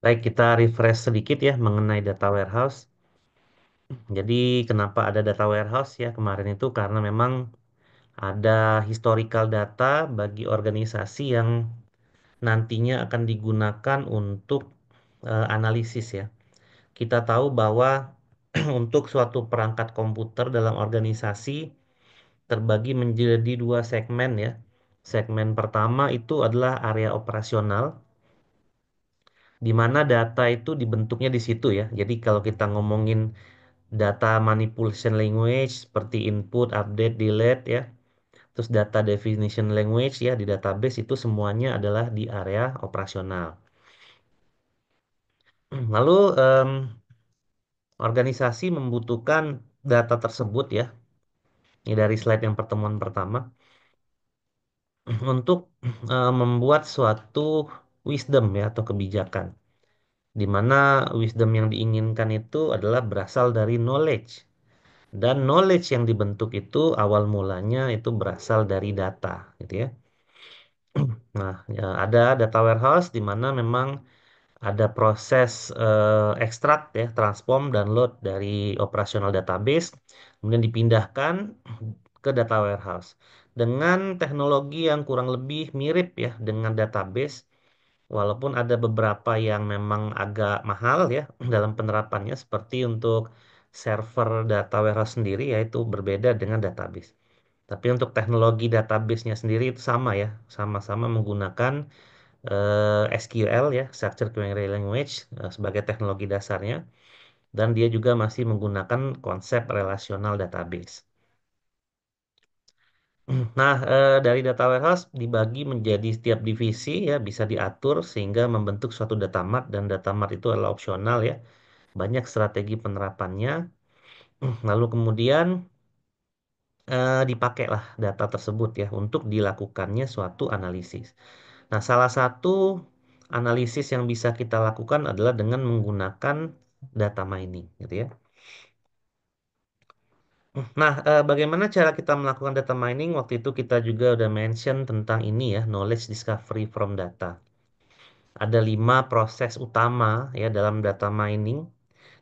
Baik, kita refresh sedikit ya mengenai data warehouse. Jadi, kenapa ada data warehouse ya kemarin itu karena memang ada historical data bagi organisasi yang nantinya akan digunakan untuk analisis ya. Kita tahu bahwa untuk suatu perangkat komputer dalam organisasi terbagi menjadi dua segmen ya. Segmen pertama itu adalah area operasional, di mana data itu dibentuknya di situ ya. Jadi kalau kita ngomongin data manipulation language seperti input, update, delete ya. Terus data definition language ya di database itu semuanya adalah di area operasional. Lalu organisasi membutuhkan data tersebut ya. Ini dari slide yang pertemuan pertama untuk membuat suatu wisdom ya atau kebijakan. Di mana wisdom yang diinginkan itu adalah berasal dari knowledge. Dan knowledge yang dibentuk itu awal mulanya itu berasal dari data, gitu ya. Nah, ya, ada data warehouse di mana memang ada proses ekstrak ya, transform dan load dari operasional database, kemudian dipindahkan ke data warehouse dengan teknologi yang kurang lebih mirip ya dengan database, walaupun ada beberapa yang memang agak mahal ya dalam penerapannya, seperti untuk server data warehouse sendiri yaitu berbeda dengan database. Tapi untuk teknologi database-nya sendiri itu sama ya, sama-sama menggunakan SQL ya, Structured Query Language sebagai teknologi dasarnya, dan dia juga masih menggunakan konsep relational database. Nah, dari data warehouse dibagi menjadi setiap divisi ya bisa diatur sehingga membentuk suatu data mart, dan data mart itu adalah opsional ya. Banyak strategi penerapannya. Lalu kemudian dipakailah data tersebut ya untuk dilakukannya suatu analisis. Nah, salah satu analisis yang bisa kita lakukan adalah dengan menggunakan data mining, gitu ya. Nah, bagaimana cara kita melakukan data mining? Waktu itu kita juga udah mention tentang ini ya, knowledge discovery from data. Ada 5 proses utama ya dalam data mining,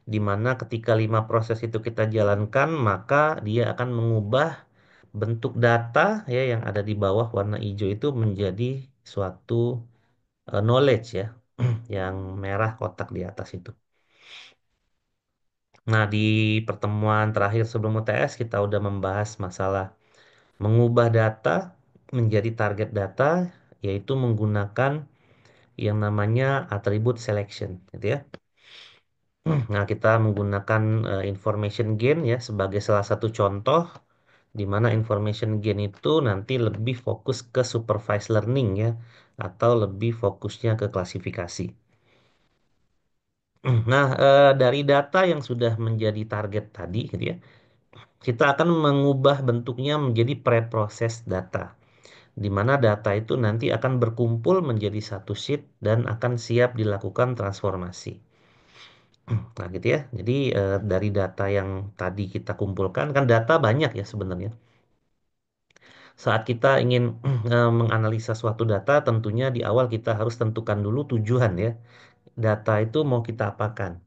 di mana ketika 5 proses itu kita jalankan, maka dia akan mengubah bentuk data ya yang ada di bawah warna hijau itu menjadi suatu knowledge ya, yang merah kotak di atas itu. Nah, di pertemuan terakhir sebelum UTS kita udah membahas masalah mengubah data menjadi target data, yaitu menggunakan yang namanya attribute selection, gitu ya. Nah, kita menggunakan information gain ya sebagai salah satu contoh di mana information gain itu nanti lebih fokus ke supervised learning ya, atau lebih fokusnya ke klasifikasi. Nah, dari data yang sudah menjadi target tadi, gitu ya, kita akan mengubah bentuknya menjadi preproses data, di mana data itu nanti akan berkumpul menjadi satu sheet dan akan siap dilakukan transformasi. Nah, gitu ya. Jadi dari data yang tadi kita kumpulkan, kan data banyak ya sebenarnya. Saat kita ingin menganalisa suatu data, tentunya di awal kita harus tentukan dulu tujuan ya. Data itu mau kita apakan?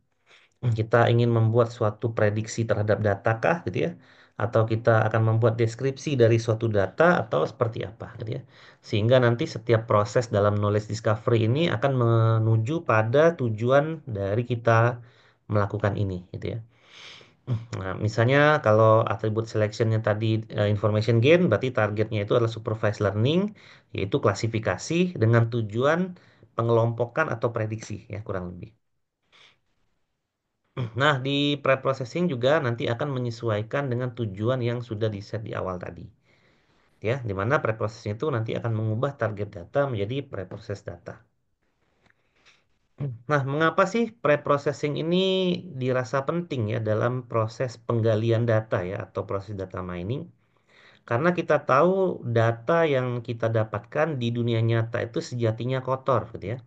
Kita ingin membuat suatu prediksi terhadap data kah gitu ya, atau kita akan membuat deskripsi dari suatu data atau seperti apa gitu ya, sehingga nanti setiap proses dalam knowledge discovery ini akan menuju pada tujuan dari kita melakukan ini gitu ya. Nah, misalnya kalau atribut selectionnya tadi information gain, berarti targetnya itu adalah supervised learning, yaitu klasifikasi dengan tujuan pengelompokan atau prediksi ya kurang lebih. Nah, di pre-processing juga nanti akan menyesuaikan dengan tujuan yang sudah di-set di awal tadi. Ya, di mana pre-processing itu nanti akan mengubah target data menjadi pre-process data. Nah, mengapa sih pre-processing ini dirasa penting ya dalam proses penggalian data ya atau proses data mining? Karena kita tahu data yang kita dapatkan di dunia nyata itu sejatinya kotor gitu ya.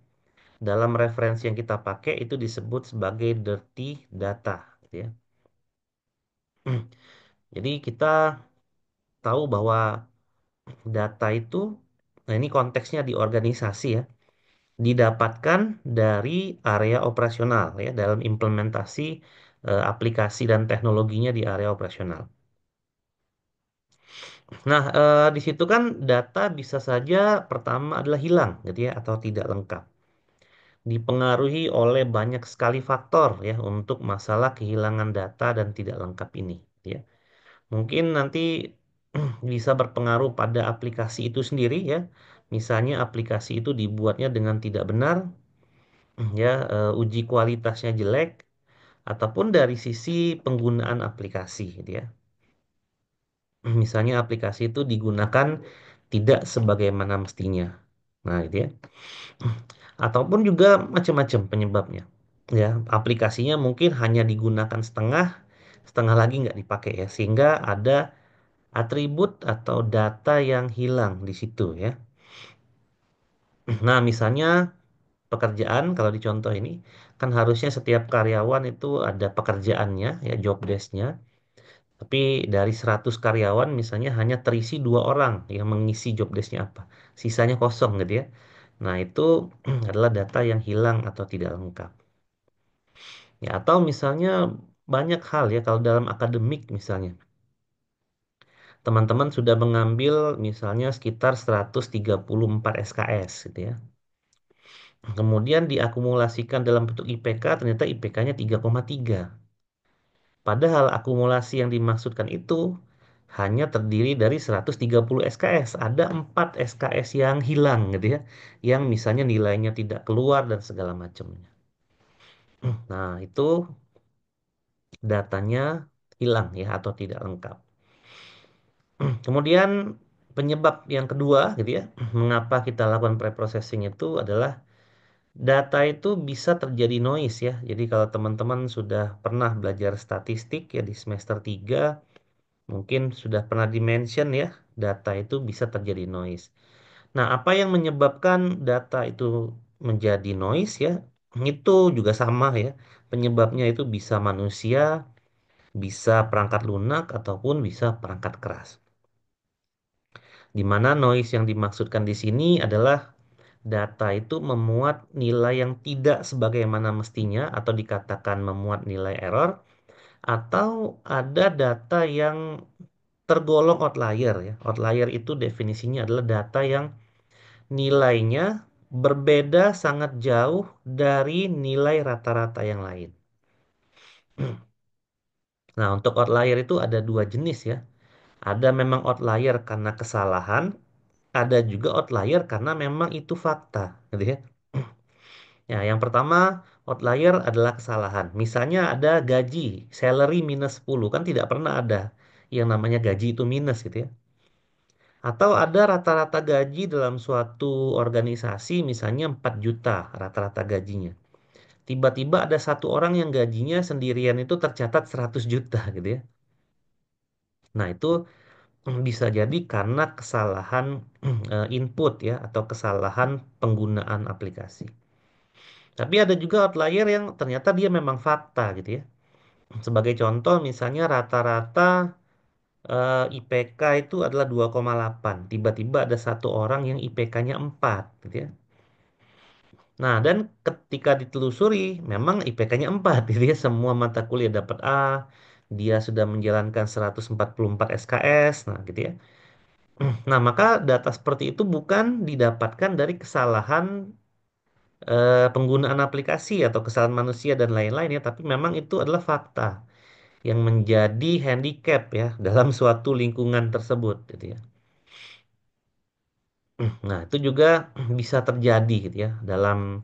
Dalam referensi yang kita pakai itu disebut sebagai dirty data gitu ya. Jadi kita tahu bahwa data itu, nah ini konteksnya di organisasi ya. didapatkan dari area operasional ya dalam implementasi aplikasi dan teknologinya di area operasional. Nah, di situ kan data bisa saja pertama adalah hilang gitu ya atau tidak lengkap. Dipengaruhi oleh banyak sekali faktor ya untuk masalah kehilangan data dan tidak lengkap ini gitu ya. Mungkin nanti bisa berpengaruh pada aplikasi itu sendiri ya. Misalnya aplikasi itu dibuatnya dengan tidak benar ya, uji kualitasnya jelek ataupun dari sisi penggunaan aplikasi gitu ya. Misalnya aplikasi itu digunakan tidak sebagaimana mestinya. Nah, gitu ya. Ataupun juga macam-macam penyebabnya. Ya, aplikasinya mungkin hanya digunakan setengah, setengah lagi nggak dipakai ya, sehingga ada atribut atau data yang hilang di situ ya. Nah, misalnya pekerjaan kalau di contoh ini kan harusnya setiap karyawan itu ada pekerjaannya ya, job desk-nya. Tapi dari 100 karyawan misalnya hanya terisi 2 orang yang mengisi job desk-nya apa. Sisanya kosong gitu ya. Nah, itu adalah data yang hilang atau tidak lengkap. Ya, atau misalnya banyak hal ya kalau dalam akademik misalnya. Teman-teman sudah mengambil misalnya sekitar 134 SKS gitu ya. Kemudian diakumulasikan dalam bentuk IPK, ternyata IPK-nya 3,3. Padahal akumulasi yang dimaksudkan itu hanya terdiri dari 130 SKS. Ada 4 SKS yang hilang gitu ya. Yang misalnya nilainya tidak keluar dan segala macamnya. Nah, itu datanya hilang ya atau tidak lengkap. Kemudian penyebab yang kedua gitu ya, mengapa kita lakukan preprocessing itu adalah data itu bisa terjadi noise ya. Jadi kalau teman-teman sudah pernah belajar statistik ya di semester 3, mungkin sudah pernah di-mention ya, data itu bisa terjadi noise. Nah, apa yang menyebabkan data itu menjadi noise ya? Itu juga sama ya. Penyebabnya itu bisa manusia, bisa perangkat lunak ataupun bisa perangkat keras. Di mana noise yang dimaksudkan di sini adalah data itu memuat nilai yang tidak sebagaimana mestinya atau dikatakan memuat nilai error, atau ada data yang tergolong outlier ya. Outlier itu definisinya adalah data yang nilainya berbeda sangat jauh dari nilai rata-rata yang lain. Nah, untuk outlier itu ada dua jenis ya. Ada memang outlier karena kesalahan, ada juga outlier karena memang itu fakta, gitu ya. Ya, yang pertama outlier adalah kesalahan. Misalnya ada gaji, salary minus 10, kan tidak pernah ada yang namanya gaji itu minus gitu ya. Atau ada rata-rata gaji dalam suatu organisasi misalnya 4 juta rata-rata gajinya. Tiba-tiba ada satu orang yang gajinya sendirian itu tercatat 100 juta gitu ya. Nah, itu bisa jadi karena kesalahan input ya atau kesalahan penggunaan aplikasi. Tapi ada juga outlier yang ternyata dia memang fakta gitu ya. Sebagai contoh misalnya rata-rata IPK itu adalah 2,8. Tiba-tiba ada satu orang yang IPK-nya 4 gitu ya. Nah, dan ketika ditelusuri memang IPK-nya 4 gitu ya. Semua mata kuliah dapat A. Dia sudah menjalankan 144 SKS. Nah, gitu ya. Nah, maka data seperti itu bukan didapatkan dari kesalahan penggunaan aplikasi atau kesalahan manusia dan lain-lain ya, tapi memang itu adalah fakta yang menjadi handicap ya dalam suatu lingkungan tersebut gitu ya. Nah, itu juga bisa terjadi gitu ya dalam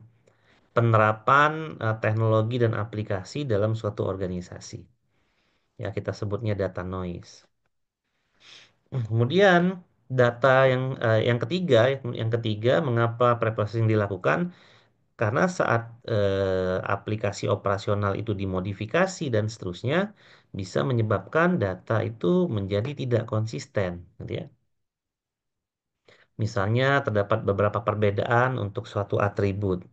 penerapan teknologi dan aplikasi dalam suatu organisasi. Ya, kita sebutnya data noise. Kemudian data yang ketiga, yang ketiga mengapa preprocessing dilakukan? Karena saat aplikasi operasional itu dimodifikasi dan seterusnya bisa menyebabkan data itu menjadi tidak konsisten, gitu ya. Misalnya terdapat beberapa perbedaan untuk suatu atribut.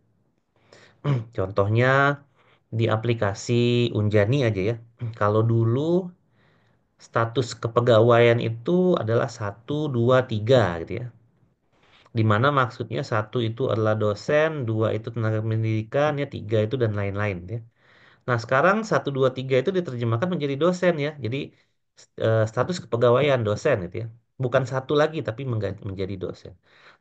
Contohnya di aplikasi Unjani aja ya. Kalau dulu status kepegawaian itu adalah 1, 2, 3 gitu ya. di mana maksudnya satu itu adalah dosen, dua itu tenaga pendidikan, ya tiga itu dan lain-lain ya. Nah, sekarang satu, dua, tiga itu diterjemahkan menjadi dosen ya. Jadi status kepegawaian dosen itu ya. Bukan satu lagi tapi menjadi dosen.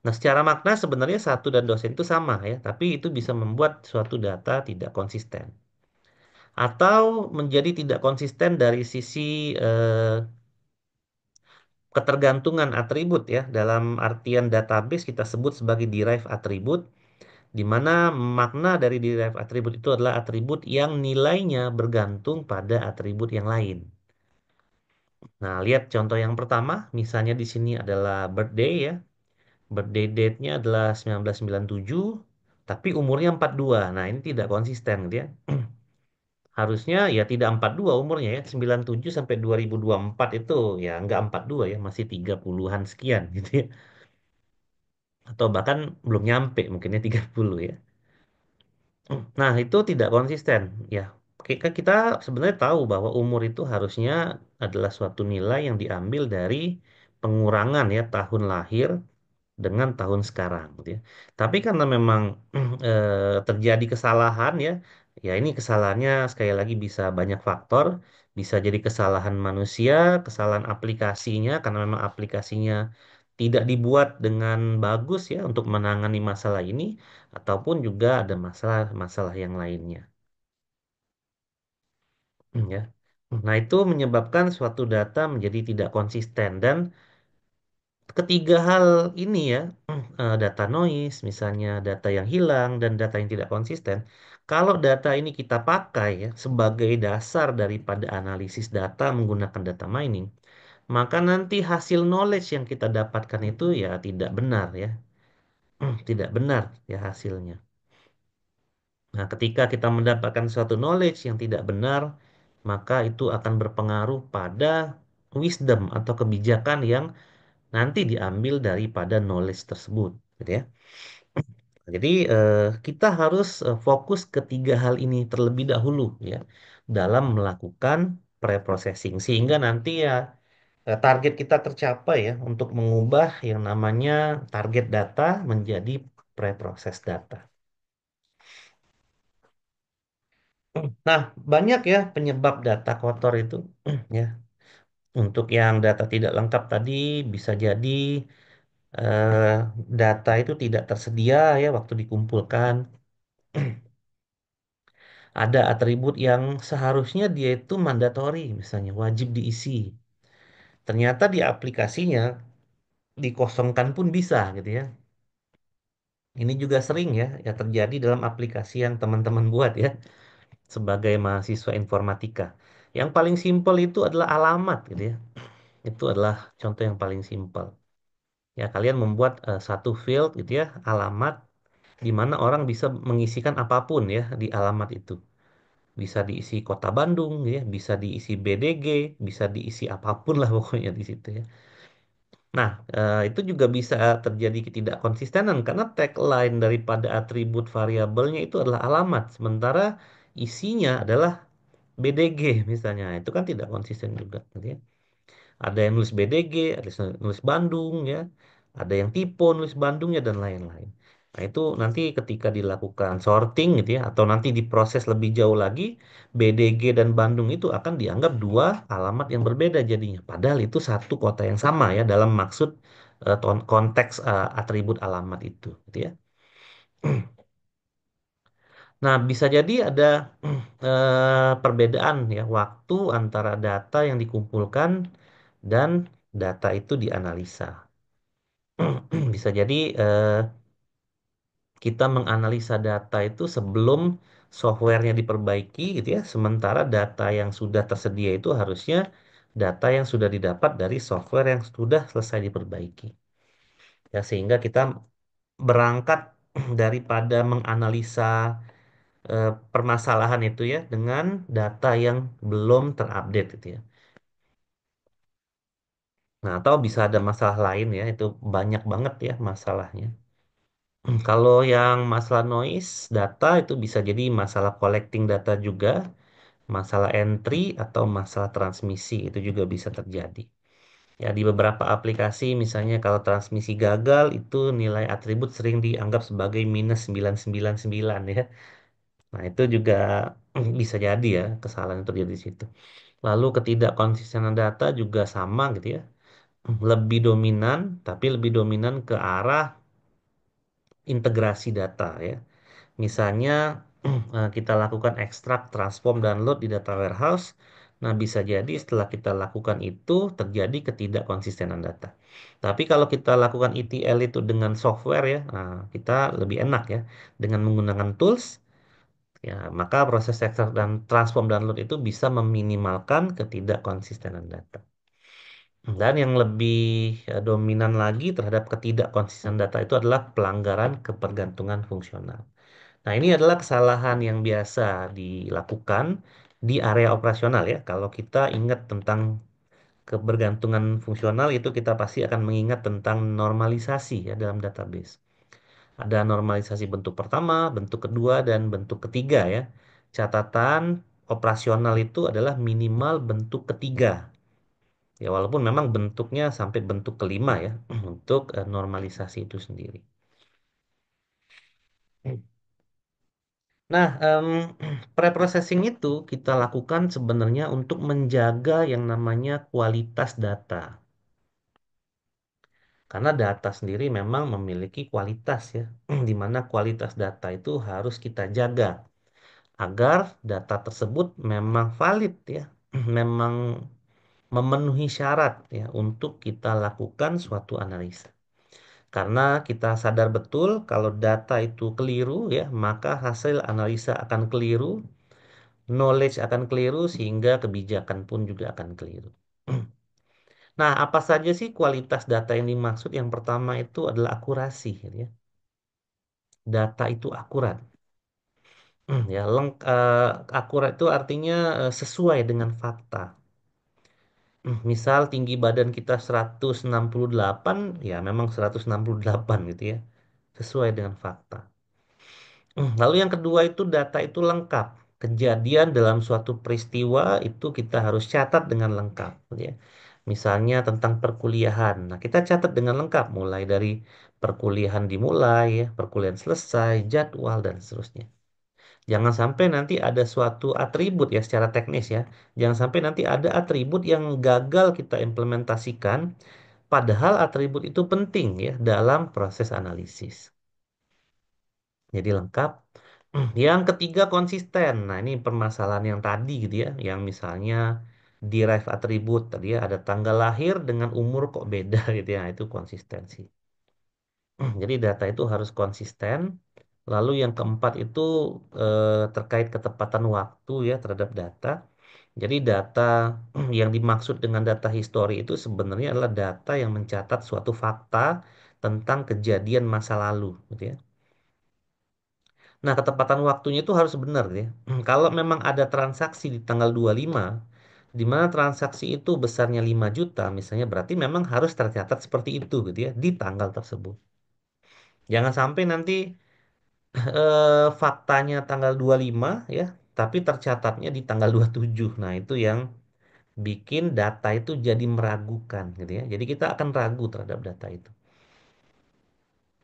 Nah, secara makna sebenarnya satu dan dosen itu sama ya, tapi itu bisa membuat suatu data tidak konsisten. Atau menjadi tidak konsisten dari sisi ketergantungan atribut ya. Dalam artian database kita sebut sebagai derived attribute, di mana makna dari derived attribute itu adalah atribut yang nilainya bergantung pada atribut yang lain. Nah, lihat contoh yang pertama, misalnya di sini adalah birthday ya. Birthday date-nya adalah 1997, tapi umurnya 42. Nah, ini tidak konsisten gitu ya. Harusnya ya tidak 42 umurnya ya. 97 sampai 2024 itu ya nggak 42 ya, masih 30-an sekian gitu ya. Atau bahkan belum nyampe mungkinnya 30 ya. Nah, itu tidak konsisten. Ya, kita sebenarnya tahu bahwa umur itu harusnya adalah suatu nilai yang diambil dari pengurangan ya tahun lahir dengan tahun sekarang gitu ya. Tapi karena memang terjadi kesalahan ya, ya ini kesalahannya sekali lagi bisa banyak faktor, bisa jadi kesalahan manusia, kesalahan aplikasinya karena memang aplikasinya tidak dibuat dengan bagus ya untuk menangani masalah ini, ataupun juga ada masalah-masalah yang lainnya. Ya. Nah, itu menyebabkan suatu data menjadi tidak konsisten dan ketiga hal ini ya, data noise, misalnya data yang hilang dan data yang tidak konsisten. Kalau data ini kita pakai ya sebagai dasar daripada analisis data menggunakan data mining, maka nanti hasil knowledge yang kita dapatkan itu ya tidak benar ya, tidak benar ya hasilnya. Nah, ketika kita mendapatkan suatu knowledge yang tidak benar, maka itu akan berpengaruh pada wisdom atau kebijakan yang nanti diambil daripada knowledge tersebut, gitu ya. Jadi kita harus fokus ketiga hal ini terlebih dahulu ya dalam melakukan pre-processing sehingga nanti ya target kita tercapai ya untuk mengubah yang namanya target data menjadi pre-process data. Nah, banyak ya penyebab data kotor itu ya. Untuk yang data tidak lengkap tadi bisa jadi eh, data itu tidak tersedia ya waktu dikumpulkan. Ada atribut yang seharusnya dia itu mandatori, misalnya wajib diisi. Ternyata di aplikasinya dikosongkan pun bisa gitu ya. Ini juga sering ya terjadi dalam aplikasi yang teman-teman buat ya sebagai mahasiswa informatika. Yang paling simpel itu adalah alamat gitu ya. Itu adalah contoh yang paling simpel. Ya, kalian membuat satu field gitu ya, alamat di mana orang bisa mengisikan apapun ya di alamat itu. Bisa diisi Kota Bandung ya, bisa diisi BDG, bisa diisi apapun lah pokoknya di situ ya. Nah, itu juga bisa terjadi ketidakkonsistenan karena tagline daripada atribut variabelnya itu adalah alamat, sementara isinya adalah BDG misalnya. Itu kan tidak konsisten juga gitu ya. Ada yang nulis BDG, ada yang nulis Bandung ya, ada yang typo nulis Bandungnya dan lain-lain. Nah, itu nanti ketika dilakukan sorting gitu ya, atau nanti diproses lebih jauh lagi, BDG dan Bandung itu akan dianggap dua alamat yang berbeda jadinya. Padahal itu satu kota yang sama ya dalam maksud konteks atribut alamat itu, gitu ya. Nah, bisa jadi ada perbedaan ya waktu antara data yang dikumpulkan dan data itu dianalisa. Bisa jadi kita menganalisa data itu sebelum softwarenya diperbaiki gitu ya. Sementara data yang sudah tersedia itu harusnya data yang sudah didapat dari software yang sudah selesai diperbaiki. Ya, sehingga kita berangkat daripada menganalisa permasalahan itu ya dengan data yang belum terupdate gitu ya. Nah, atau bisa ada masalah lain ya, itu banyak banget ya masalahnya. Kalau yang masalah noise data itu bisa jadi masalah collecting data juga, masalah entry atau masalah transmisi itu juga bisa terjadi. Ya, di beberapa aplikasi misalnya kalau transmisi gagal itu nilai atribut sering dianggap sebagai minus 999 ya. Nah, itu juga bisa jadi ya kesalahan itu terjadi di situ. Lalu ketidakkonsistenan data juga sama gitu ya. Lebih dominan, tapi lebih dominan ke arah integrasi data ya. Misalnya kita lakukan ekstrak, transform, dan load di data warehouse. Nah, bisa jadi setelah kita lakukan itu terjadi ketidakkonsistenan data. Tapi kalau kita lakukan ETL itu dengan software ya, nah, kita lebih enak ya. Dengan menggunakan tools, ya, maka proses ekstrak dan transform dan load itu bisa meminimalkan ketidakkonsistenan data. Dan yang lebih dominan lagi terhadap ketidakkonsistenan data itu adalah pelanggaran ketergantungan fungsional. Nah, ini adalah kesalahan yang biasa dilakukan di area operasional ya. Kalau kita ingat tentang kebergantungan fungsional itu kita pasti akan mengingat tentang normalisasi ya dalam database. Ada normalisasi bentuk pertama, bentuk kedua, dan bentuk ketiga ya. Catatan operasional itu adalah minimal bentuk ketiga. Ya, walaupun memang bentuknya sampai bentuk kelima ya untuk normalisasi itu sendiri. Nah, preprocessing itu kita lakukan sebenarnya untuk menjaga yang namanya kualitas data. Karena data sendiri memang memiliki kualitas ya, di mana kualitas data itu harus kita jaga agar data tersebut memang valid ya, memang memenuhi syarat ya untuk kita lakukan suatu analisa. Karena kita sadar betul kalau data itu keliru ya, maka hasil analisa akan keliru, knowledge akan keliru sehingga kebijakan pun juga akan keliru. Nah, apa saja sih kualitas data yang dimaksud? Yang pertama itu adalah akurasi, gitu ya. Data itu akurat. Ya, akurat itu artinya sesuai dengan fakta. Misal tinggi badan kita 168, ya memang 168 gitu ya. Sesuai dengan fakta. Lalu yang kedua itu data itu lengkap. Kejadian dalam suatu peristiwa itu kita harus catat dengan lengkap, gitu ya. Misalnya tentang perkuliahan. Nah, kita catat dengan lengkap mulai dari perkuliahan dimulai, ya, perkuliahan selesai, jadwal dan seterusnya. Jangan sampai nanti ada suatu atribut ya secara teknis ya. Jangan sampai nanti ada atribut yang gagal kita implementasikan, padahal atribut itu penting ya dalam proses analisis. Jadi lengkap. Yang ketiga konsisten. Nah, ini permasalahan yang tadi gitu ya, yang misalnya derive atribut tadi ya ada tanggal lahir dengan umur kok beda gitu ya, itu konsistensi. Jadi data itu harus konsisten. Lalu yang keempat itu terkait ketepatan waktu ya terhadap data. Jadi data yang dimaksud dengan data histori itu sebenarnya adalah data yang mencatat suatu fakta tentang kejadian masa lalu gitu ya. Nah, ketepatan waktunya itu harus benar ya. Kalau memang ada transaksi di tanggal 25, di mana transaksi itu besarnya 5 juta, misalnya berarti memang harus tercatat seperti itu gitu ya, di tanggal tersebut. Jangan sampai nanti faktanya tanggal 25 ya, tapi tercatatnya di tanggal 27. Nah, itu yang bikin data itu jadi meragukan gitu ya. Jadi kita akan ragu terhadap data itu.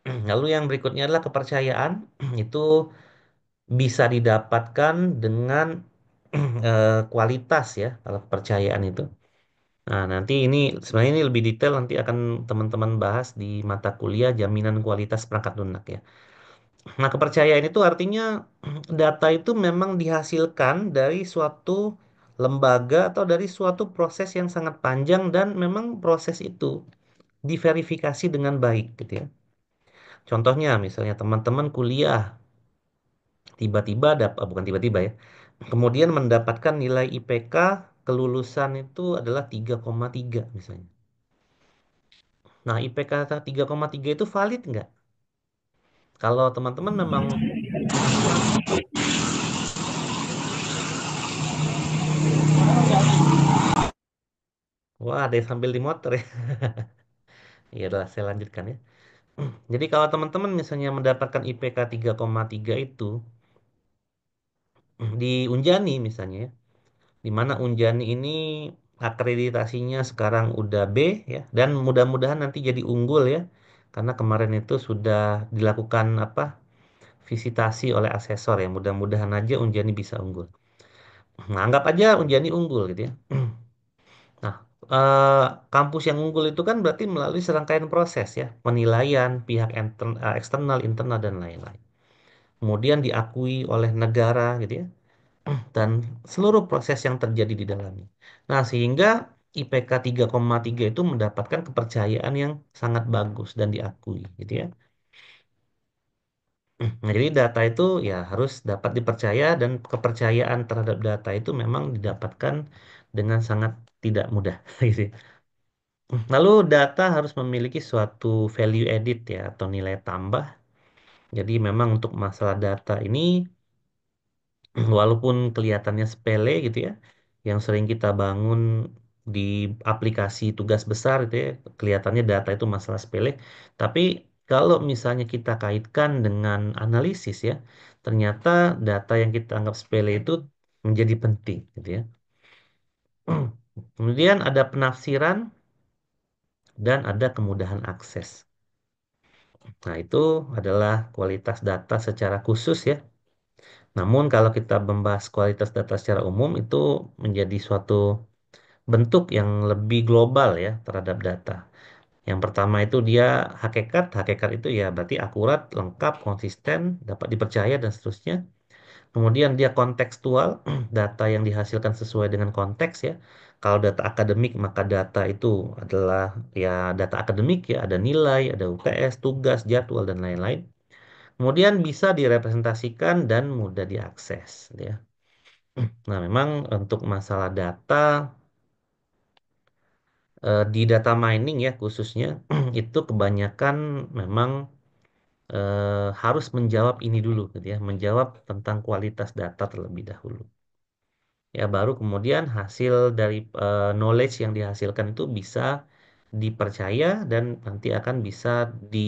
Lalu yang berikutnya adalah kepercayaan. Itu bisa didapatkan dengan kualitas ya kalau kepercayaan itu. Nah, nanti ini sebenarnya ini lebih detail nanti akan teman-teman bahas di mata kuliah jaminan kualitas perangkat lunak ya. Nah, kepercayaan itu artinya data itu memang dihasilkan dari suatu lembaga atau dari suatu proses yang sangat panjang dan memang proses itu diverifikasi dengan baik gitu ya. Contohnya misalnya teman-teman kuliah tiba-tiba dapat bukan tiba-tiba ya. Kemudian mendapatkan nilai IPK kelulusan itu adalah 3,3 misalnya. Nah, IPK 3,3 itu valid nggak? Kalau teman-teman memang wah, ada yang sambil di motor ya. Ya udah, saya lanjutkan ya. Jadi kalau teman-teman misalnya mendapatkan IPK 3,3 itu di Unjani misalnya ya, di mana Unjani ini akreditasinya sekarang udah B ya, dan mudah-mudahan nanti jadi unggul ya, karena kemarin itu sudah dilakukan apa visitasi oleh asesor ya, mudah-mudahan aja Unjani bisa unggul. Nah, anggap aja Unjani unggul gitu ya. Nah, kampus yang unggul itu kan berarti melalui serangkaian proses ya, penilaian pihak eksternal, internal dan lain-lain. Kemudian diakui oleh negara gitu ya, dan seluruh proses yang terjadi di dalamnya. Nah, sehingga IPK 3,3 itu mendapatkan kepercayaan yang sangat bagus dan diakui gitu ya. Nah, jadi data itu ya harus dapat dipercaya dan kepercayaan terhadap data itu memang didapatkan dengan sangat tidak mudah gitu ya. Lalu data harus memiliki suatu value added ya atau nilai tambah. Jadi memang untuk masalah data ini walaupun kelihatannya sepele gitu ya, yang sering kita bangun di aplikasi tugas besar itu ya, kelihatannya data itu masalah sepele, tapi kalau misalnya kita kaitkan dengan analisis ya, ternyata data yang kita anggap sepele itu menjadi penting gitu ya. Kemudian ada penafsiran dan ada kemudahan akses. Nah, itu adalah kualitas data secara khusus ya. Namun kalau kita membahas kualitas data secara umum itu menjadi suatu bentuk yang lebih global ya terhadap data. Yang pertama itu dia hakikat, hakikat itu ya berarti akurat, lengkap, konsisten, dapat dipercaya dan seterusnya. Kemudian dia kontekstual, data yang dihasilkan sesuai dengan konteks ya. Kalau data akademik maka data itu adalah ya data akademik ya, ada nilai, ada UTS, tugas, jadwal dan lain-lain. Kemudian bisa direpresentasikan dan mudah diakses ya. Nah, memang untuk masalah data di data mining ya khususnya itu kebanyakan memang harus menjawab ini dulu gitu ya, menjawab tentang kualitas data terlebih dahulu. Ya baru kemudian hasil dari knowledge yang dihasilkan itu bisa dipercaya dan nanti akan bisa di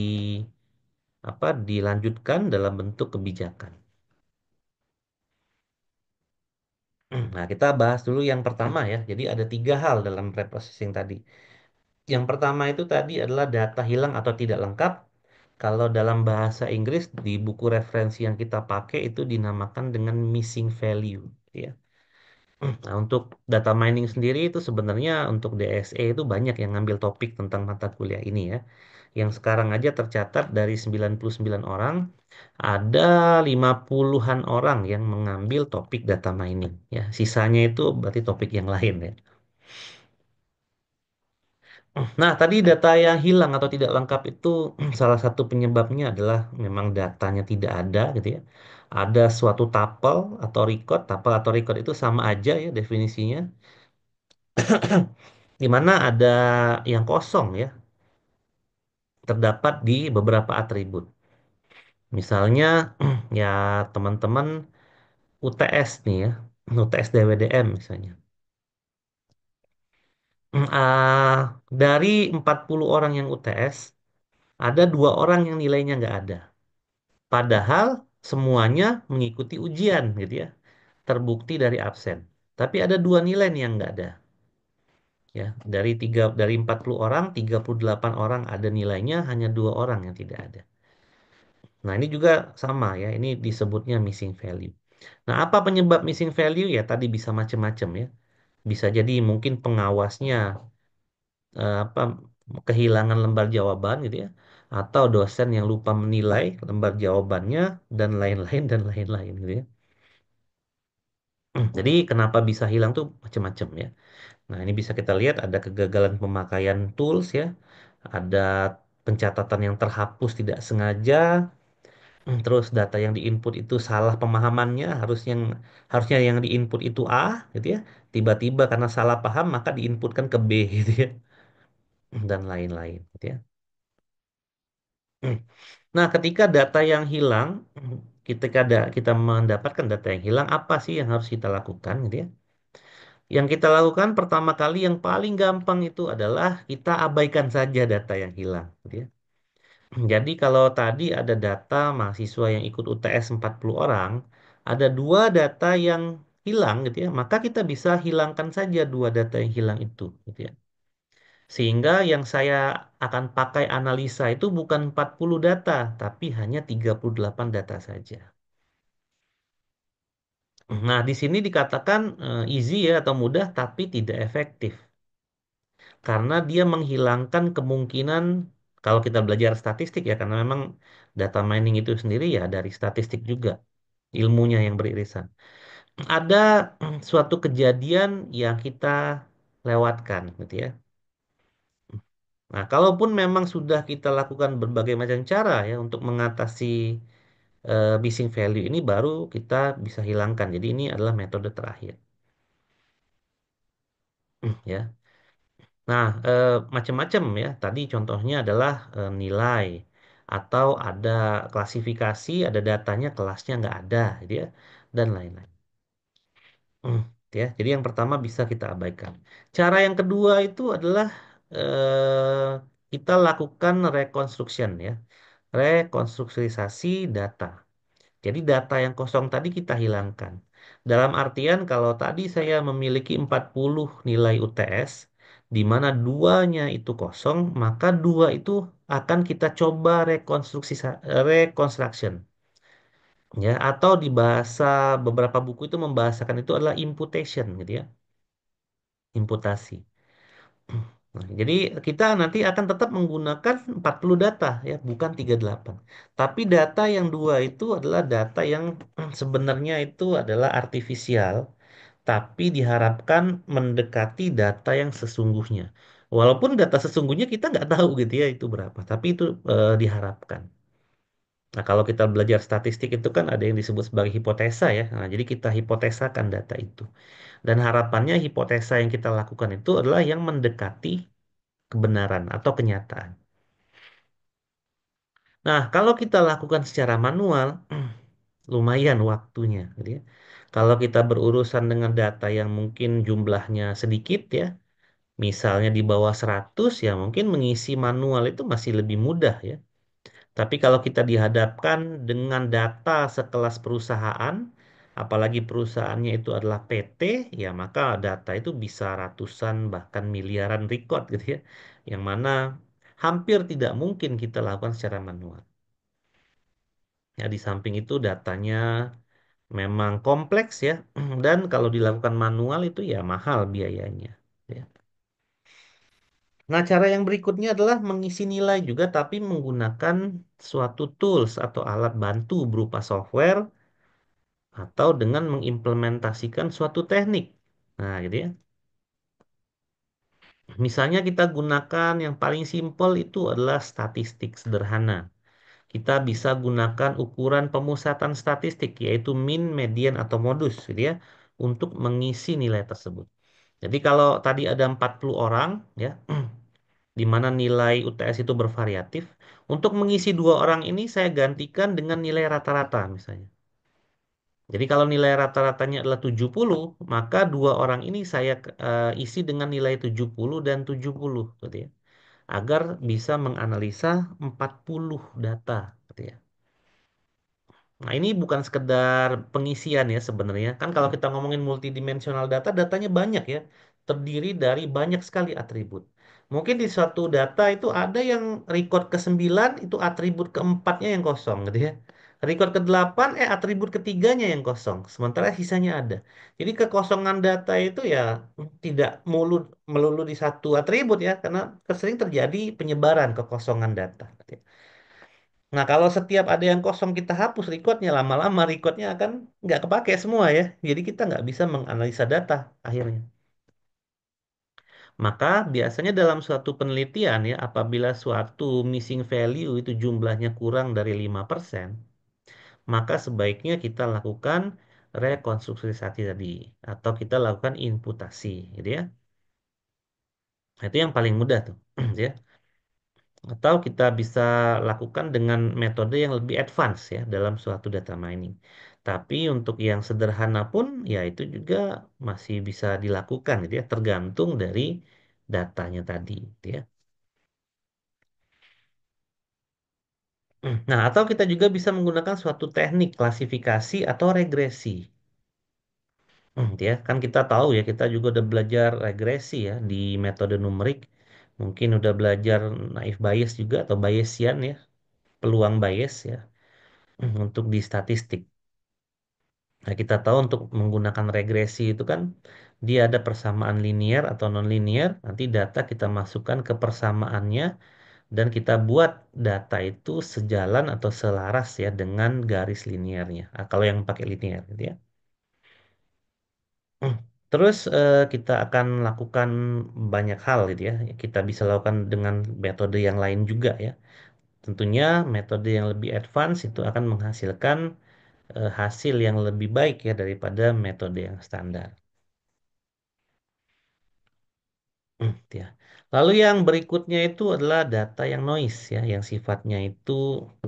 dilanjutkan dalam bentuk kebijakan. Nah, kita bahas dulu yang pertama ya. Jadi ada tiga hal dalam preprocessing tadi. Yang pertama itu tadi adalah data hilang atau tidak lengkap. Kalau dalam bahasa Inggris di buku referensi yang kita pakai itu dinamakan dengan missing value, ya. Nah, untuk data mining sendiri itu sebenarnya untuk DSE itu banyak yang ngambil topik tentang mata kuliah ini ya. Yang sekarang aja tercatat dari 99 orang, ada 50-an orang yang mengambil topik data mining ya. Sisanya itu berarti topik yang lain ya. Nah, tadi data yang hilang atau tidak lengkap itu salah satu penyebabnya adalah memang datanya tidak ada gitu ya. Ada suatu tapel atau record itu sama aja ya definisinya, di mana ada yang kosong ya, terdapat di beberapa atribut. Misalnya ya teman-teman UTS nih ya, UTS DWDM misalnya. Dari 40 orang yang UTS, ada dua orang yang nilainya nggak ada. Padahal semuanya mengikuti ujian gitu ya. Terbukti dari absen. Tapi ada dua nilai nih yang nggak ada. Ya, dari 40 orang, 38 orang ada nilainya, hanya dua orang yang tidak ada. Nah, ini juga sama ya. Ini disebutnya missing value. Nah, apa penyebab missing value? Ya, tadi bisa macam-macam ya. Bisa jadi mungkin pengawasnya apa kehilangan lembar jawaban gitu ya. Atau dosen yang lupa menilai lembar jawabannya dan lain-lain dan lain-lain gitu ya. Jadi kenapa bisa hilang tuh macam-macam ya. Nah, ini bisa kita lihat ada kegagalan pemakaian tools ya. Ada pencatatan yang terhapus tidak sengaja. Terus data yang diinput itu salah pemahamannya, harusnya yang diinput itu A gitu ya. Tiba-tiba karena salah paham maka diinputkan ke B gitu ya. Dan lain-lain gitu ya. Nah, ketika data yang hilang, kita mendapatkan data yang hilang, apa sih yang harus kita lakukan gitu ya? Yang kita lakukan pertama kali yang paling gampang itu adalah kita abaikan saja data yang hilang, gitu ya. Jadi kalau tadi ada data mahasiswa yang ikut UTS 40 orang, ada dua data yang hilang gitu ya, maka kita bisa hilangkan saja dua data yang hilang itu gitu ya. Sehingga yang saya akan pakai analisa itu bukan 40 data, tapi hanya 38 data saja. Nah, di sini dikatakan easy ya atau mudah tapi tidak efektif. Karena dia menghilangkan kemungkinan kalau kita belajar statistik ya, karena memang data mining itu sendiri ya dari statistik juga ilmunya yang beririsan. Ada suatu kejadian yang kita lewatkan gitu ya. Nah, kalaupun memang sudah kita lakukan berbagai macam cara ya untuk mengatasi missing value ini baru kita bisa hilangkan. Jadi ini adalah metode terakhir ya. Nah, macam-macam ya. Tadi contohnya adalah nilai atau ada klasifikasi, ada datanya, kelasnya nggak ada, gitu ya, dan lain-lain. Hmm, ya, jadi yang pertama bisa kita abaikan. Cara yang kedua itu adalah kita lakukan reconstruction ya, rekonstrukturisasi data. Jadi data yang kosong tadi kita hilangkan. Dalam artian kalau tadi saya memiliki 40 nilai UTS, di mana duanya itu kosong, maka dua itu akan kita coba reconstruction. Ya, atau di bahasa beberapa buku itu membahasakan itu adalah imputation gitu ya, imputasi. Nah, jadi kita nanti akan tetap menggunakan 40 data ya, bukan 38. Tapi data yang dua itu adalah data yang sebenarnya itu adalah artifisial, tapi diharapkan mendekati data yang sesungguhnya. Walaupun data sesungguhnya kita nggak tahu gitu ya itu berapa, tapi itu diharapkan. Nah, kalau kita belajar statistik itu kan ada yang disebut sebagai hipotesa ya. Nah, jadi kita hipotesakan data itu. Dan harapannya hipotesa yang kita lakukan itu adalah yang mendekati kebenaran atau kenyataan. Nah, kalau kita lakukan secara manual, lumayan waktunya, gitu ya. Kalau kita berurusan dengan data yang mungkin jumlahnya sedikit ya, misalnya di bawah 100 ya mungkin mengisi manual itu masih lebih mudah ya. Tapi kalau kita dihadapkan dengan data sekelas perusahaan, apalagi perusahaannya itu adalah PT, ya maka data itu bisa ratusan bahkan miliaran record gitu ya. Yang mana hampir tidak mungkin kita lakukan secara manual. Ya, di samping itu datanya memang kompleks ya, dan kalau dilakukan manual itu ya mahal biayanya. Ya. Nah, cara yang berikutnya adalah mengisi nilai juga, tapi menggunakan suatu tools atau alat bantu berupa software atau dengan mengimplementasikan suatu teknik. Nah, gitu ya. Misalnya kita gunakan yang paling simpel itu adalah statistik sederhana. Kita bisa gunakan ukuran pemusatan statistik, yaitu mean, median, atau modus, gitu ya, untuk mengisi nilai tersebut. Jadi kalau tadi ada 40 orang, ya, di mana nilai UTS itu bervariatif, untuk mengisi dua orang ini saya gantikan dengan nilai rata-rata misalnya. Jadi kalau nilai rata-ratanya adalah 70, maka dua orang ini saya isi dengan nilai 70 dan 70, gitu ya. Agar bisa menganalisa 40 data, gitu ya. Nah, ini bukan sekedar pengisian ya sebenarnya. Kan kalau kita ngomongin multidimensional data, datanya banyak ya. Terdiri dari banyak sekali atribut. Mungkin di suatu data itu ada yang record ke-9 itu atribut keempatnya yang kosong gitu ya. Record ke-8 atribut ketiganya yang kosong. Sementara sisanya ada. Jadi kekosongan data itu ya tidak melulu di satu atribut ya. Karena sering terjadi penyebaran kekosongan data, gitu ya. Nah, kalau setiap ada yang kosong kita hapus recordnya, lama-lama recordnya akan nggak kepake semua ya. Jadi kita nggak bisa menganalisa data akhirnya. Maka biasanya dalam suatu penelitian ya, apabila suatu missing value itu jumlahnya kurang dari 5%, maka sebaiknya kita lakukan rekonstruksi tadi. Atau kita lakukan imputasi gitu ya. Nah, itu yang paling mudah tuh. Ya. Atau kita bisa lakukan dengan metode yang lebih advance ya dalam suatu data mining. Tapi untuk yang sederhana pun ya itu juga masih bisa dilakukan gitu ya, tergantung dari datanya tadi gitu ya. Nah, atau kita juga bisa menggunakan suatu teknik klasifikasi atau regresi. Ya, kan kita tahu ya, kita juga udah belajar regresi ya di metode numerik. Mungkin udah belajar naif Bayes juga atau Bayesian ya, peluang Bayes ya, untuk di statistik. Nah, kita tahu untuk menggunakan regresi itu kan dia ada persamaan linear atau non-linear. Nanti data kita masukkan ke persamaannya dan kita buat data itu sejalan atau selaras ya dengan garis linearnya. Ah, kalau yang pakai linear gitu ya. Hmm. Terus kita akan lakukan banyak hal gitu ya. Kita bisa lakukan dengan metode yang lain juga ya. Tentunya metode yang lebih advance itu akan menghasilkan hasil yang lebih baik ya daripada metode yang standar. Ya. Lalu yang berikutnya itu adalah data yang noise ya, yang sifatnya itu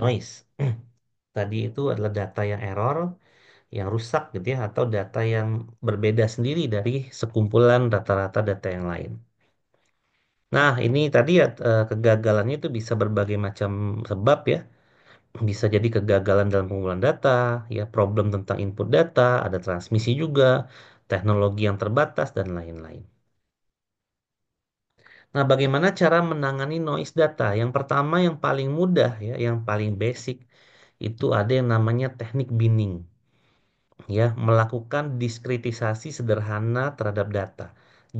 noise. Tadi itu adalah data yang error, yang rusak gitu ya, atau data yang berbeda sendiri dari sekumpulan rata-rata data yang lain. Nah, ini tadi ya kegagalannya itu bisa berbagai macam sebab ya. Bisa jadi kegagalan dalam pengumpulan data, ya problem tentang input data, ada transmisi juga, teknologi yang terbatas dan lain-lain. Nah, bagaimana cara menangani noise data? Yang pertama, yang paling mudah ya, yang paling basic itu ada yang namanya teknik binning, ya, melakukan diskritisasi sederhana terhadap data.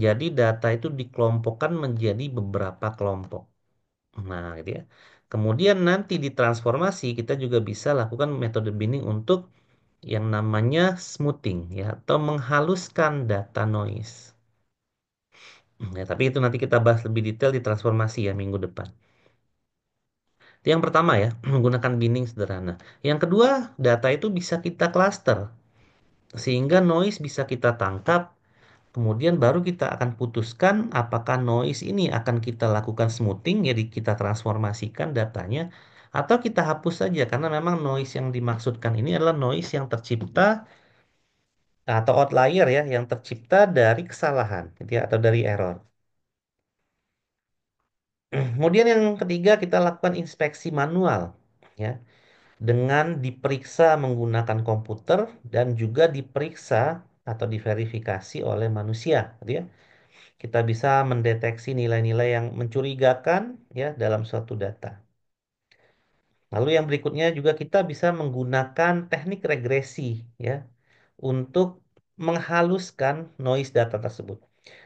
Jadi data itu dikelompokkan menjadi beberapa kelompok. Nah, gitu ya. Kemudian nanti ditransformasi kita juga bisa lakukan metode binning untuk yang namanya smoothing ya atau menghaluskan data noise. Ya, tapi itu nanti kita bahas lebih detail di transformasi ya minggu depan. Itu yang pertama ya, menggunakan binning sederhana. Yang kedua, data itu bisa kita cluster sehingga noise bisa kita tangkap. Kemudian baru kita akan putuskan apakah noise ini akan kita lakukan smoothing, jadi kita transformasikan datanya, atau kita hapus saja karena memang noise yang dimaksudkan ini adalah noise yang tercipta atau outlier ya, yang tercipta dari kesalahan, gitu ya, atau dari error. Kemudian yang ketiga kita lakukan inspeksi manual, ya, dengan diperiksa menggunakan komputer dan juga diperiksa atau diverifikasi oleh manusia, gitu ya. Kita bisa mendeteksi nilai-nilai yang mencurigakan ya dalam suatu data. Lalu yang berikutnya juga kita bisa menggunakan teknik regresi ya untuk menghaluskan noise data tersebut.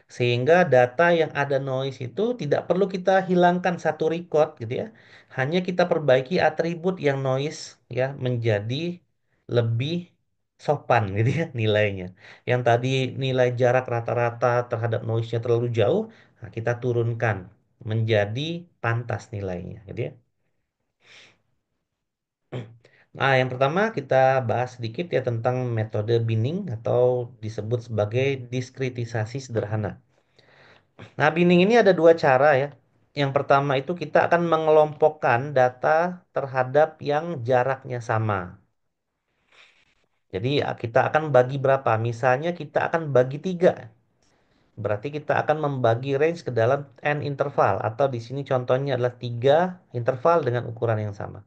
Sehingga data yang ada noise itu tidak perlu kita hilangkan satu record gitu ya. Hanya kita perbaiki atribut yang noise ya menjadi lebih sopan gitu ya nilainya. Yang tadi nilai jarak rata-rata terhadap noise-nya terlalu jauh, nah kita turunkan menjadi pantas nilainya gitu ya. Nah, yang pertama kita bahas sedikit ya tentang metode binning atau disebut sebagai diskritisasi sederhana. Nah, binning ini ada dua cara ya. Yang pertama itu kita akan mengelompokkan data terhadap yang jaraknya sama. Jadi kita akan bagi berapa? Misalnya kita akan bagi tiga. Berarti kita akan membagi range ke dalam n interval atau di sini contohnya adalah tiga interval dengan ukuran yang sama.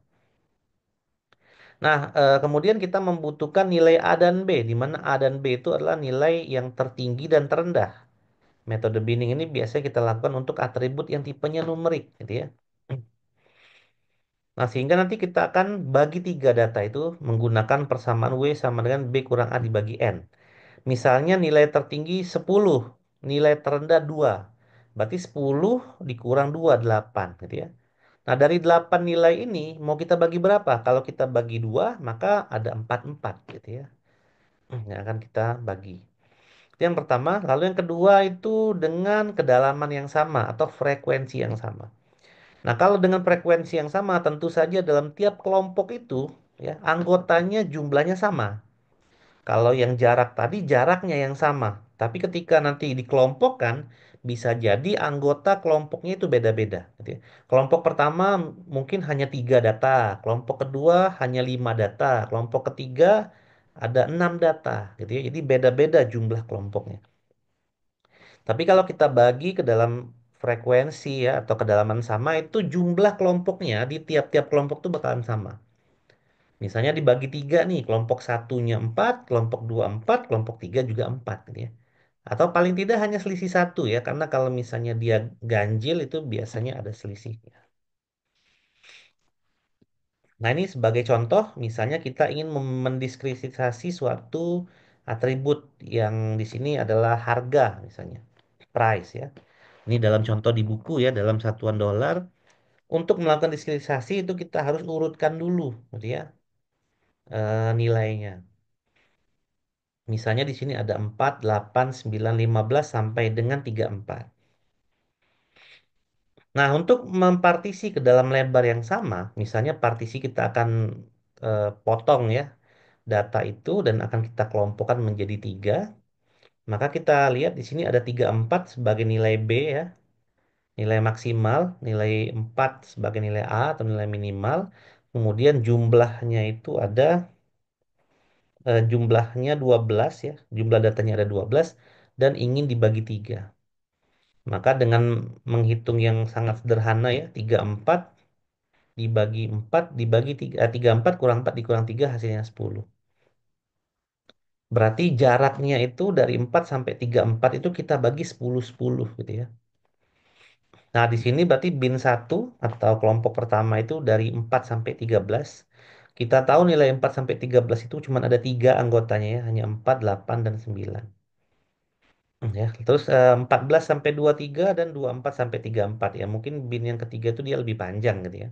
Nah, kemudian kita membutuhkan nilai A dan B, di mana A dan B itu adalah nilai yang tertinggi dan terendah. Metode binning ini biasanya kita lakukan untuk atribut yang tipenya numerik, gitu ya. Nah, sehingga nanti kita akan bagi tiga data itu menggunakan persamaan W sama dengan B kurang A dibagi N. Misalnya nilai tertinggi 10, nilai terendah 2. Berarti 10 dikurang 2, 8, gitu ya. Nah, dari 8 nilai ini mau kita bagi berapa? Kalau kita bagi 2, maka ada 4 gitu ya. Yang akan kita bagi. Itu yang pertama. Lalu yang kedua itu dengan kedalaman yang sama atau frekuensi yang sama. Nah, kalau dengan frekuensi yang sama, tentu saja dalam tiap kelompok itu, ya, anggotanya jumlahnya sama. Kalau yang jarak tadi, jaraknya yang sama. Tapi ketika nanti dikelompokkan, bisa jadi anggota kelompoknya itu beda-beda, gitu ya. Kelompok pertama mungkin hanya 3 data, kelompok kedua hanya 5 data, kelompok ketiga ada 6 data, gitu ya. Jadi beda-beda jumlah kelompoknya. Tapi kalau kita bagi ke dalam frekuensi ya atau kedalaman sama itu jumlah kelompoknya di tiap-tiap kelompok itu bakalan sama. Misalnya dibagi tiga nih, kelompok satunya 4, kelompok dua 4, kelompok tiga juga 4 gitu ya. Atau paling tidak hanya selisih satu ya, karena kalau misalnya dia ganjil itu biasanya ada selisihnya. Nah ini sebagai contoh, misalnya kita ingin mendiskritisasi suatu atribut yang di sini adalah harga misalnya, price ya. Ini dalam contoh di buku ya, dalam satuan dolar. Untuk melakukan diskritisasi itu kita harus urutkan dulu gitu ya, nilainya. Misalnya di sini ada 4, 8, 9, 15 sampai dengan 34. Nah, untuk mempartisi ke dalam lebar yang sama, misalnya partisi kita akan potong ya data itu dan akan kita kelompokkan menjadi tiga. Maka kita lihat di sini ada 34 sebagai nilai B ya, nilai maksimal, nilai 4 sebagai nilai A atau nilai minimal. Kemudian jumlahnya itu ada jumlahnya 12 ya, jumlah datanya ada 12 dan ingin dibagi tiga. Maka dengan menghitung yang sangat sederhana ya, 34 dibagi 4 dibagi 3, 34 kurang 4 dikurang 3 hasilnya 10. Berarti jaraknya itu dari 4 sampai 34 itu kita bagi 10-10 gitu ya. Nah, di sini berarti bin satu atau kelompok pertama itu dari 4 sampai 13. Kita tahu nilai 4 sampai 13 itu cuma ada 3 anggotanya ya, hanya 4, 8, dan 9. Ya, terus 14 sampai 23 dan 24 sampai 34 ya. Mungkin bin yang ketiga itu dia lebih panjang gitu ya.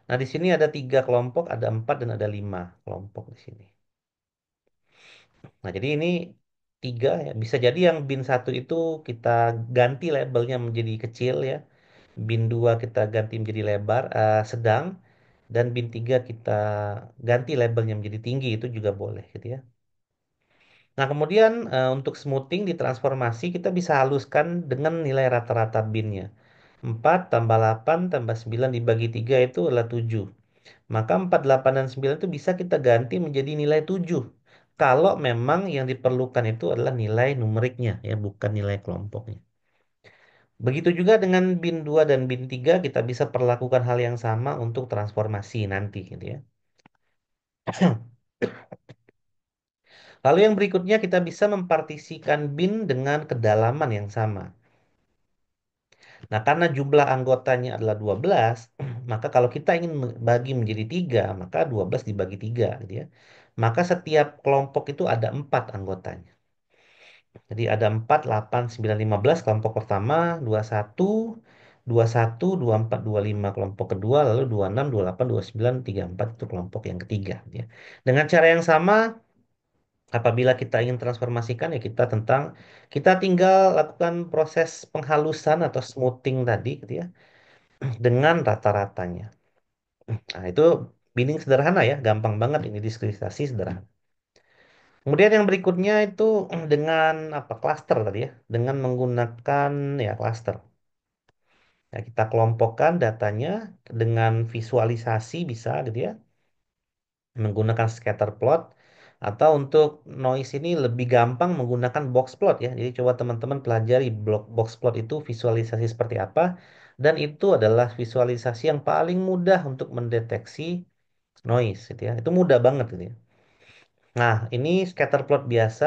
Nah, di sini ada 3 kelompok, ada 4 dan ada 5 kelompok di sini. Nah, jadi ini 3 ya. Bisa jadi yang bin satu itu kita ganti labelnya menjadi kecil ya. Bin 2 kita ganti menjadi lebar, sedang. Dan bin 3 kita ganti labelnya menjadi tinggi, itu juga boleh gitu ya. Nah, kemudian untuk smoothing ditransformasi kita bisa haluskan dengan nilai rata-rata binnya. 4 tambah 8 tambah 9 dibagi 3 itu adalah 7. Maka 4, 8, dan 9 itu bisa kita ganti menjadi nilai 7. Kalau memang yang diperlukan itu adalah nilai numeriknya, ya bukan nilai kelompoknya. Begitu juga dengan bin 2 dan bin 3 kita bisa perlakukan hal yang sama untuk transformasi nanti gitu ya. Lalu yang berikutnya kita bisa mempartisikan bin dengan kedalaman yang sama. Nah, karena jumlah anggotanya adalah 12, maka kalau kita ingin bagi menjadi 3, maka 12 dibagi 3, gitu ya. Maka setiap kelompok itu ada 4 anggotanya. Jadi ada 4, 8, 9, 15 kelompok pertama, 21, 21, 24, 25 kelompok kedua, lalu 26, 28, 29, 34 itu kelompok yang ketiga, gitu ya. Dengan cara yang sama, apabila kita ingin transformasikan ya kita tinggal lakukan proses penghalusan atau smoothing tadi gitu ya dengan rata-ratanya. Nah, itu binning sederhana ya, gampang banget ini diskritisasi sederhana. Kemudian yang berikutnya itu dengan apa? Cluster tadi ya, dengan menggunakan ya cluster. Nah, kita kelompokkan datanya dengan visualisasi bisa gitu ya, menggunakan scatter plot atau untuk noise ini lebih gampang menggunakan box plot ya. Jadi coba teman-teman pelajari box plot itu visualisasi seperti apa dan itu adalah visualisasi yang paling mudah untuk mendeteksi noise gitu ya. Itu mudah banget gitu ya. Nah, ini scatter plot biasa.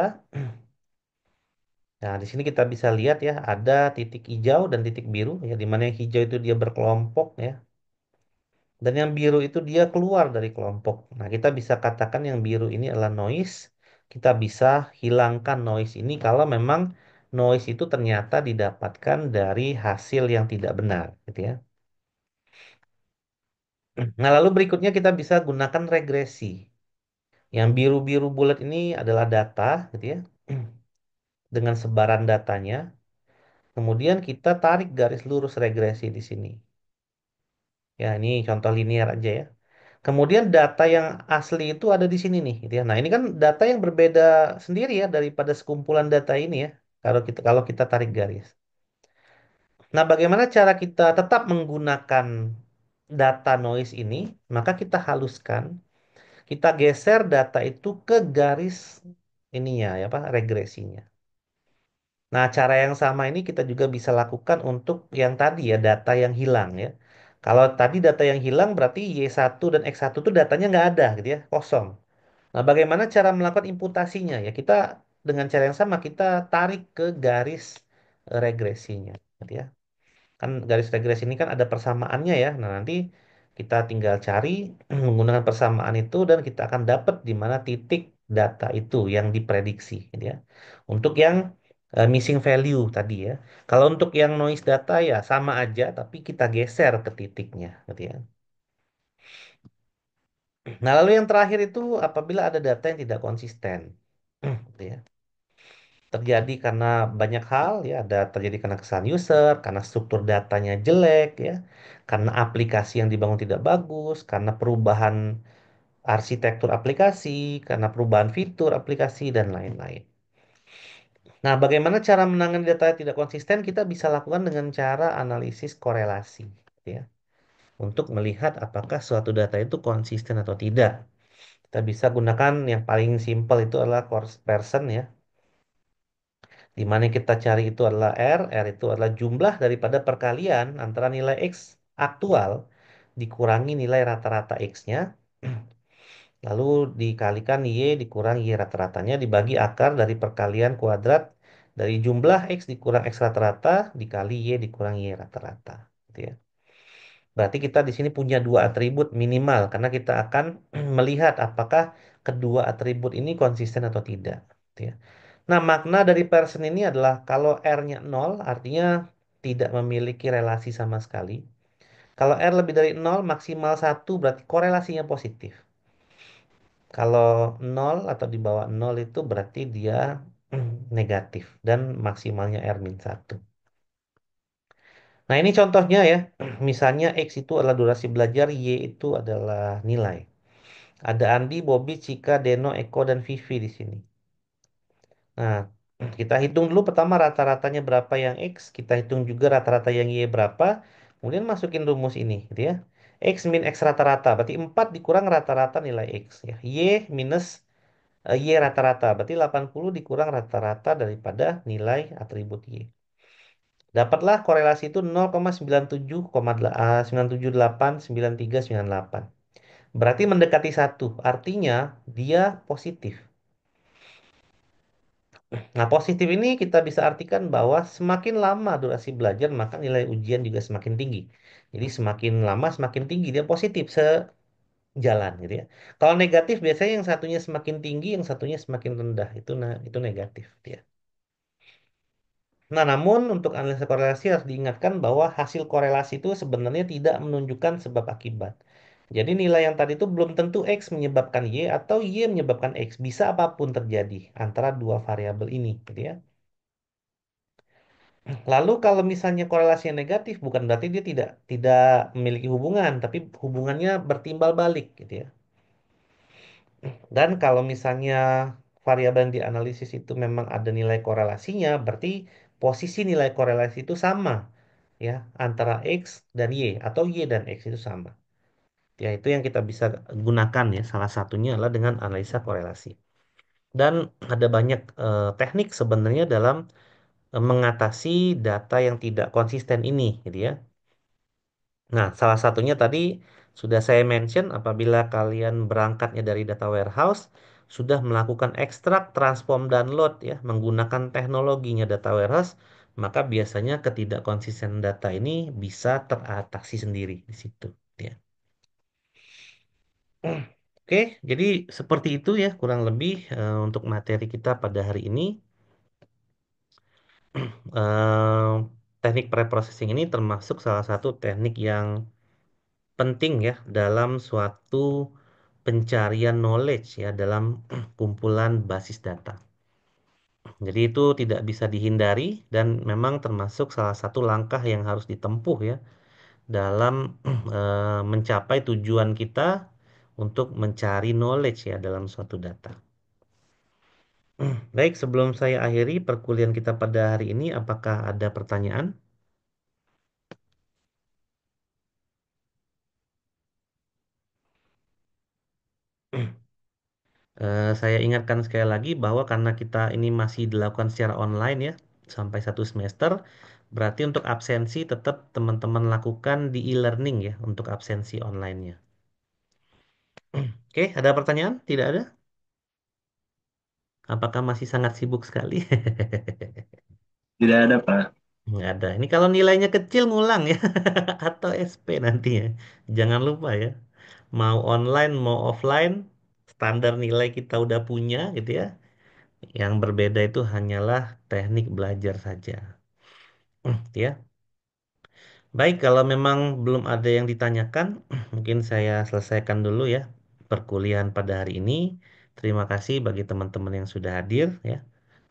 Nah, di sini kita bisa lihat ya, ada titik hijau dan titik biru ya, di mana yang hijau itu dia berkelompok ya. Dan yang biru itu dia keluar dari kelompok. Nah, kita bisa katakan yang biru ini adalah noise. Kita bisa hilangkan noise ini kalau memang noise itu ternyata didapatkan dari hasil yang tidak benar, gitu ya. Nah, lalu berikutnya kita bisa gunakan regresi. Yang biru-biru bulat ini adalah data, gitu ya, dengan sebaran datanya. Kemudian kita tarik garis lurus regresi di sini. Ya, ini contoh linear aja ya. Kemudian data yang asli itu ada di sini nih, gitu ya. Nah, ini kan data yang berbeda sendiri ya daripada sekumpulan data ini ya. Kalau kita tarik garis. Nah, bagaimana cara kita tetap menggunakan data noise ini? Maka kita haluskan, kita geser data itu ke garis ininya ya, apa regresinya. Nah, cara yang sama ini kita juga bisa lakukan untuk yang tadi ya, data yang hilang ya. Kalau tadi data yang hilang berarti Y1 dan X1 itu datanya nggak ada gitu ya, kosong. Nah, bagaimana cara melakukan imputasinya? Ya, kita dengan cara yang sama kita tarik ke garis regresinya, gitu ya. Kan garis regresi ini kan ada persamaannya ya. Nah, nanti kita tinggal cari menggunakan persamaan itu dan kita akan dapat di mana titik data itu yang diprediksi, gitu ya. Untuk yang missing value tadi ya. Kalau untuk yang noise data ya sama aja, tapi kita geser ke titiknya, gitu ya. Nah, lalu yang terakhir itu apabila ada data yang tidak konsisten, gitu ya. Terjadi karena banyak hal ya, ada terjadi karena kesalahan user, karena struktur datanya jelek ya, karena aplikasi yang dibangun tidak bagus, karena perubahan arsitektur aplikasi, karena perubahan fitur aplikasi dan lain-lain. Nah, bagaimana cara menangani data yang tidak konsisten? Kita bisa lakukan dengan cara analisis korelasi ya, untuk melihat apakah suatu data itu konsisten atau tidak. Kita bisa gunakan yang paling simpel itu adalah person ya, di mana kita cari itu adalah R itu adalah jumlah daripada perkalian antara nilai X aktual dikurangi nilai rata-rata X-nya, lalu dikalikan Y dikurang Y rata-ratanya dibagi akar dari perkalian kuadrat dari jumlah X dikurang X rata-rata dikali Y dikurang Y rata-rata. Gitu ya. Berarti kita di sini punya dua atribut minimal karena kita akan melihat apakah kedua atribut ini konsisten atau tidak. Gitu ya. Nah, makna dari person ini adalah kalau R-nya 0, artinya tidak memiliki relasi sama sekali. Kalau R lebih dari 0, maksimal 1 berarti korelasinya positif. Kalau 0 atau di bawah 0 itu berarti dia negatif dan maksimalnya R min 1. Nah, ini contohnya ya. Misalnya X itu adalah durasi belajar, Y itu adalah nilai. Ada Andi, Bobby, Cika, Deno, Eko, dan Vivi di sini. Nah, kita hitung dulu pertama rata-ratanya berapa yang X, kita hitung juga rata-rata yang Y berapa, kemudian masukin rumus ini, gitu ya. X min X rata-rata, berarti 4 dikurang rata-rata nilai X, ya. Y minus Y rata-rata, berarti 80 dikurang rata-rata daripada nilai atribut Y. Dapatlah korelasi itu 0,97,9789398. Berarti mendekati satu, artinya dia positif. Nah, positif ini kita bisa artikan bahwa semakin lama durasi belajar, maka nilai ujian juga semakin tinggi. Jadi semakin lama semakin tinggi, dia positif sejalan gitu ya. Kalau negatif biasanya yang satunya semakin tinggi, yang satunya semakin rendah. Itu negatif dia. Nah, namun untuk analisa korelasi harus diingatkan bahwa hasil korelasi itu sebenarnya tidak menunjukkan sebab akibat. Jadi nilai yang tadi itu belum tentu X menyebabkan Y atau Y menyebabkan X. Bisa apapun terjadi antara dua variabel ini, gitu ya. Lalu kalau misalnya korelasinya negatif, bukan berarti dia tidak tidak memiliki hubungan, tapi hubungannya bertimbal balik, gitu ya. Dan kalau misalnya variabel yang dianalisis itu memang ada nilai korelasinya, berarti posisi nilai korelasi itu sama, ya, antara X dan Y atau Y dan X itu sama. Ya, itu yang kita bisa gunakan ya. Salah satunya adalah dengan analisa korelasi. Dan ada banyak teknik sebenarnya dalam mengatasi data yang tidak konsisten ini, gitu ya. Nah, salah satunya tadi sudah saya mention apabila kalian berangkatnya dari data warehouse, sudah melakukan ekstrak, transform, dan load ya, menggunakan teknologinya data warehouse, maka biasanya ketidakkonsisten data ini bisa teratasi sendiri di situ ya. Oke, jadi seperti itu ya kurang lebih untuk materi kita pada hari ini. Eh, Teknik preprocessing ini termasuk salah satu teknik yang penting ya dalam suatu pencarian knowledge ya dalam kumpulan basis data. Jadi itu tidak bisa dihindari dan memang termasuk salah satu langkah yang harus ditempuh ya dalam mencapai tujuan kita untuk mencari knowledge ya dalam suatu data. Baik, sebelum saya akhiri perkuliahan kita pada hari ini, apakah ada pertanyaan? Saya ingatkan sekali lagi bahwa karena kita ini masih dilakukan secara online ya, sampai satu semester, Berarti untuk absensi tetap teman-teman lakukan di e-learning ya untuk absensi online-nya. Oke, ada pertanyaan? Tidak ada? Apakah masih sangat sibuk sekali? Tidak ada, Pak. Nggak ada. Ini kalau nilainya kecil ngulang ya atau SP nantinya. Jangan lupa ya. Mau online, mau offline, standar nilai kita udah punya gitu ya. Yang berbeda itu hanyalah teknik belajar saja. Ya. Baik, kalau memang belum ada yang ditanyakan, mungkin saya selesaikan dulu ya perkuliahan pada hari ini. Terima kasih bagi teman-teman yang sudah hadir ya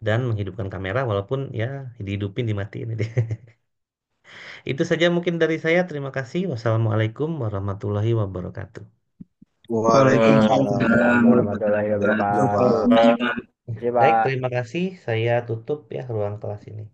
dan menghidupkan kamera walaupun ya dihidupin dimatiin. Itu saja mungkin dari saya. Terima kasih. Wassalamualaikum warahmatullahi wabarakatuh. Waalaikumsalam Waalaikumsalam warahmatullahi warahmatullahi wabarakatuh. wabarakatuh. Terima kasih, Baik, Pak. terima kasih. Saya tutup ya ruang kelas ini.